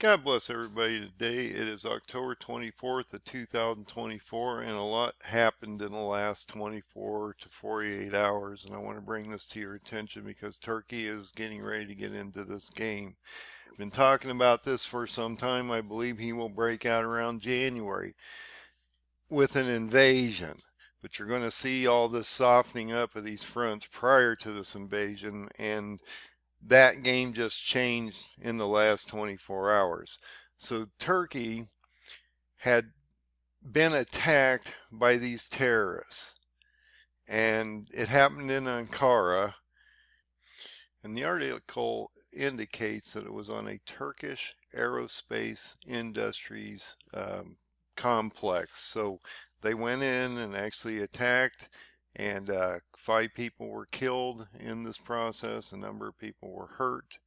God bless everybody today. It is October 24th of 2024, and a lot happened in the last 24 to 48 hours, and I want to bring this to your attention because Turkey is getting ready to get into this game. I've been talking about this for some time. I believe he will break out around January with an invasion. But you're going to see all this softening up of these fronts prior to this invasion, and that game just changed in the last 24 hours. So Turkey had been attacked by these terrorists, and it happened in Ankara, and the article indicates that it was on a Turkish Aerospace Industries complex. So they went in and actually attacked, and 5 people were killed in this process. A number of people were hurt.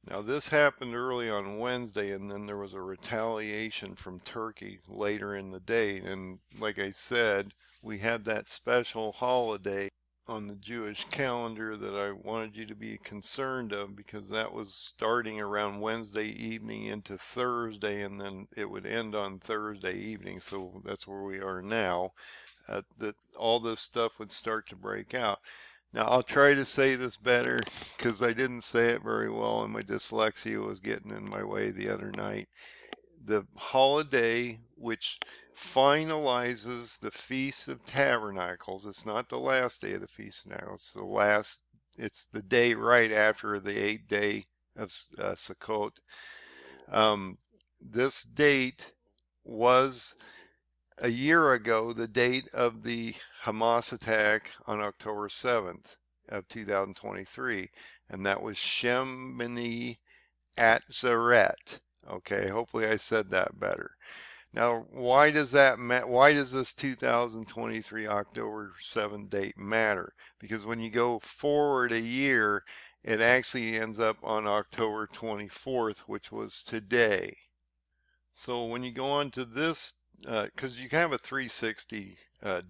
Now this happened early on Wednesday, and then there was a retaliation from Turkey later in the day. And like I said, we had that special holiday on the Jewish calendar that I wanted you to be concerned of, because that was starting around Wednesday evening into Thursday, and then it would end on Thursday evening. So that's where we are now. That all this stuff would start to break out. Now I'll try to say this better because I didn't say it very well and my dyslexia was getting in my way the other night. The holiday which finalizes the Feast of Tabernacles, it's not the last day of the Feast of Tabernacles, it's the day right after the 8th day of Sukkot. This date was a year ago the date of the Hamas attack on October 7th of 2023, and that was Shemini Atzeret. Okay, hopefully I said that better. Now, why does this 2023 October 7th date matter? Because when you go forward a year, it actually ends up on October 24th, which was today. So when you go on to this, because you have a 360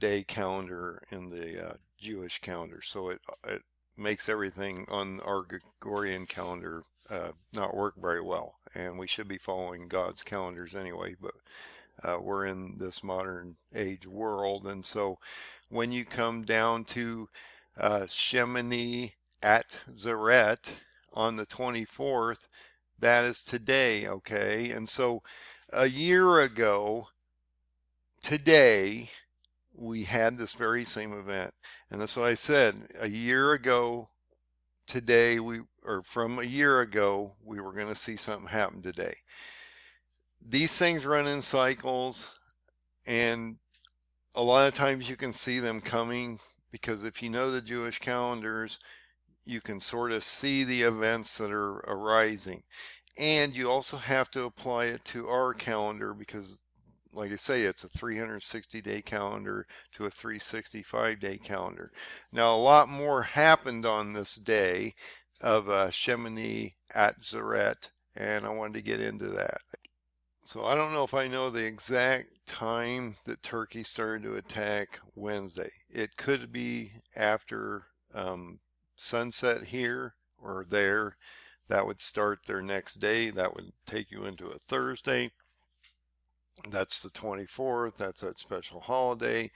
day calendar in the Jewish calendar, so it makes everything on our Gregorian calendar not work very well, and we should be following God's calendars anyway, but we're in this modern age world. And so when you come down to Shemini Atzeret on the 24th, that is today. Okay, and so a year ago today we had this very same event, and that's what I said. A year ago today, from a year ago, we were going to see something happen today. These things run in cycles, and a lot of times you can see them coming, because if you know the Jewish calendars, you can sort of see the events that are arising. And you also have to apply it to our calendar, because like I say, it's a 360-day calendar to a 365-day calendar. Now, a lot more happened on this day of Shemini Atzeret, and I wanted to get into that. So I don't know if I know the exact time that Turkey started to attack Wednesday. It could be after sunset here or there. That would start their next day. That would take you into a Thursday. That's the 24th. That's that special holiday.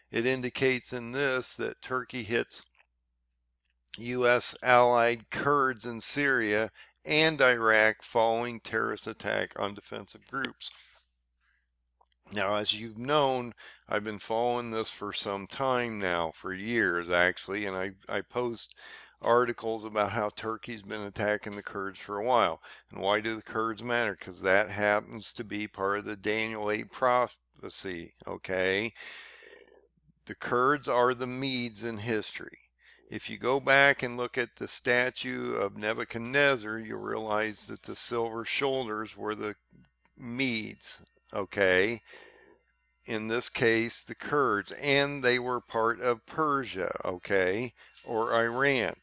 It indicates in this that Turkey hits U.S. allied Kurds in Syria and Iraq following terrorist attack on defensive groups. Now, as you've known, I've been following this for some time now, for years actually, and I post articles about how Turkey's been attacking the Kurds for a while. And why do the Kurds matter? Because that happens to be part of the Daniel 8 prophecy, okay? The Kurds are the Medes in history. If you go back and look at the statue of Nebuchadnezzar, you'll realize that the silver shoulders were the Medes, okay? In this case, the Kurds, and they were part of Persia, okay, or Iran.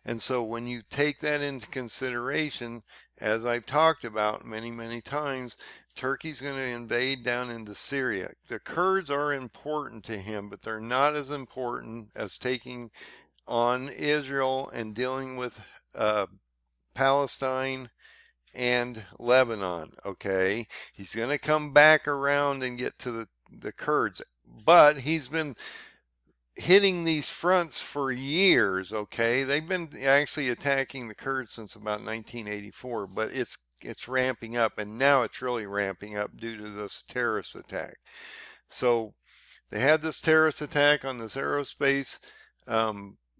And so when you take that into consideration, as I've talked about many, many times, Turkey's going to invade down into Syria. The Kurds are important to him, but they're not as important as taking on Israel and dealing with Palestine and Lebanon, okay? He's going to come back around and get to the Kurds. But he's been hitting these fronts for years, okay? They've been actually attacking the Kurds since about 1984, but it's ramping up, and now it's really ramping up due to this terrorist attack. So they had this terrorist attack on this aerospace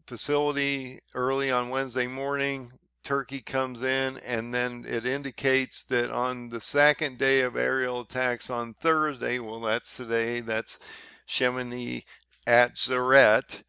facility early on Wednesday morning. Turkey comes in, and then it indicates that on the second day of aerial attacks on Thursday, well, that's today, that's Shemini Atzeret,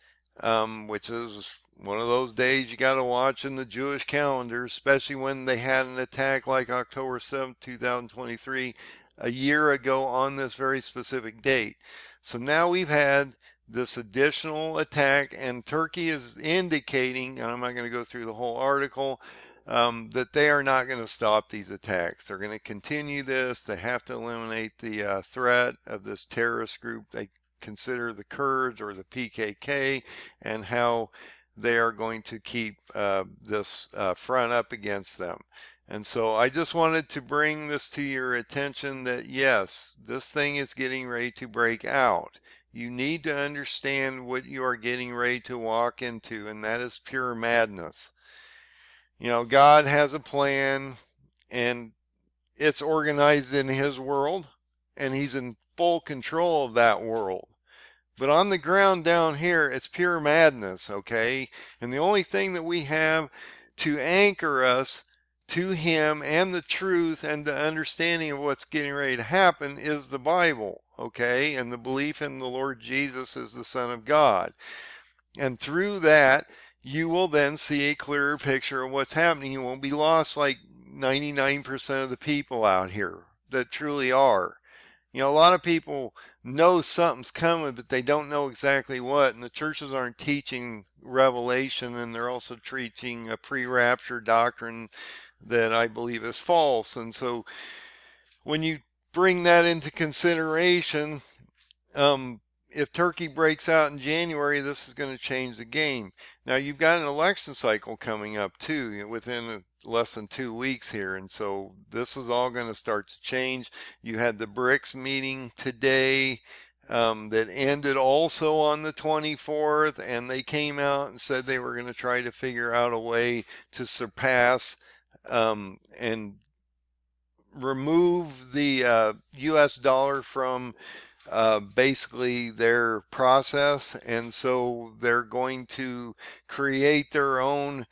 which is one of those days you got to watch in the Jewish calendar, especially when they had an attack like October 7th, 2023, a year ago on this very specific date. So now we've had this additional attack, and Turkey is indicating, and I'm not going to go through the whole article, that they are not going to stop these attacks. They're going to continue this. They have to eliminate the threat of this terrorist group they consider the Kurds, or the PKK, and how they are going to keep this front up against them. And so I just wanted to bring this to your attention that yes, this thing is getting ready to break out. You need to understand what you are getting ready to walk into, and that is pure madness. You know, God has a plan, and it's organized in His world, and He's in full control of that world. But on the ground down here, it's pure madness, okay? And the only thing that we have to anchor us to Him and the truth and the understanding of what's getting ready to happen is the Bible, okay? And the belief in the Lord Jesus as the Son of God. And through that, you will then see a clearer picture of what's happening. You won't be lost like 99% of the people out here that truly are. You know, a lot of people know something's coming, but they don't know exactly what. And the churches aren't teaching revelation, and they're also teaching a pre-rapture doctrine that I believe is false. And so when you bring that into consideration, if Turkey breaks out in January, this is going to change the game. Now, you've got an election cycle coming up too, within less than 2 weeks here, and so this is all going to start to change. You had the BRICS meeting today that ended also on the 24th, and they came out and said they were going to try to figure out a way to surpass and remove the US dollar from basically their process, and so they're going to create their own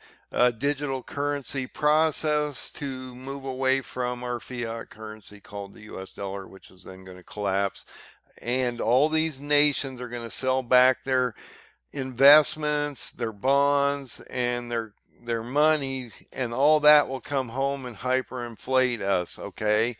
digital currency process to move away from our fiat currency called the US dollar, which is then going to collapse. And all these nations are going to sell back their investments, their bonds, and their money, and all that will come home and hyperinflate us, okay?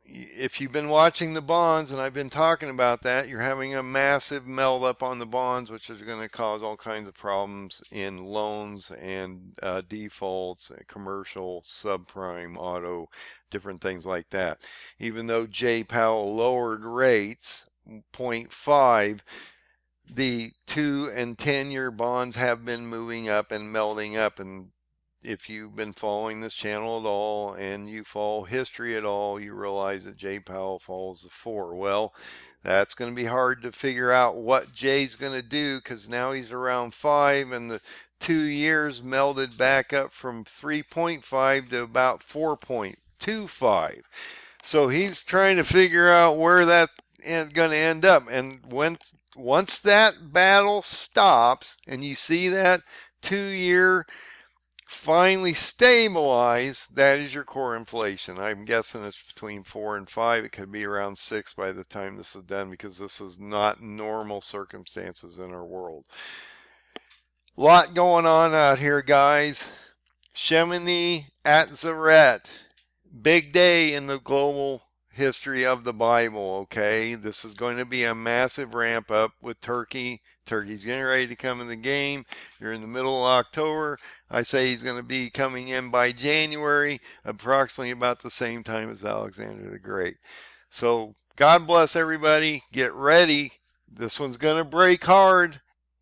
If you've been watching the bonds, and I've been talking about that, you're having a massive melt up on the bonds, which is going to cause all kinds of problems in loans and defaults, commercial, subprime, auto, different things like that. Even though Jay Powell lowered rates 0.5, the 2 and 10-year bonds have been moving up and melting up. And if you've been following this channel at all and you follow history at all, you realize that Jay Powell follows the 4. Well, that's going to be hard to figure out what Jay's going to do, because now he's around 5, and the 2 years melted back up from 3.5 to about 4.25. So he's trying to figure out where that's going to end up. And once that battle stops and you see that 2-year finally stabilize, that is your core inflation. I'm guessing it's between 4 and 5. It could be around 6 by the time this is done, because this is not normal circumstances in our world. A lot going on out here, guys. Shemini Atzeret, big day in the global history of the Bible, okay? This is going to be a massive ramp up with Turkey. Turkey's getting ready to come in the game. You're in the middle of October. I say he's going to be coming in by January, approximately about the same time as Alexander the Great. So God bless everybody. Get ready. This one's going to break hard.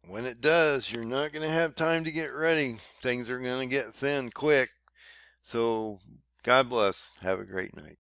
When it does, you're not going to have time to get ready. Things are going to get thin quick. So God bless. Have a great night.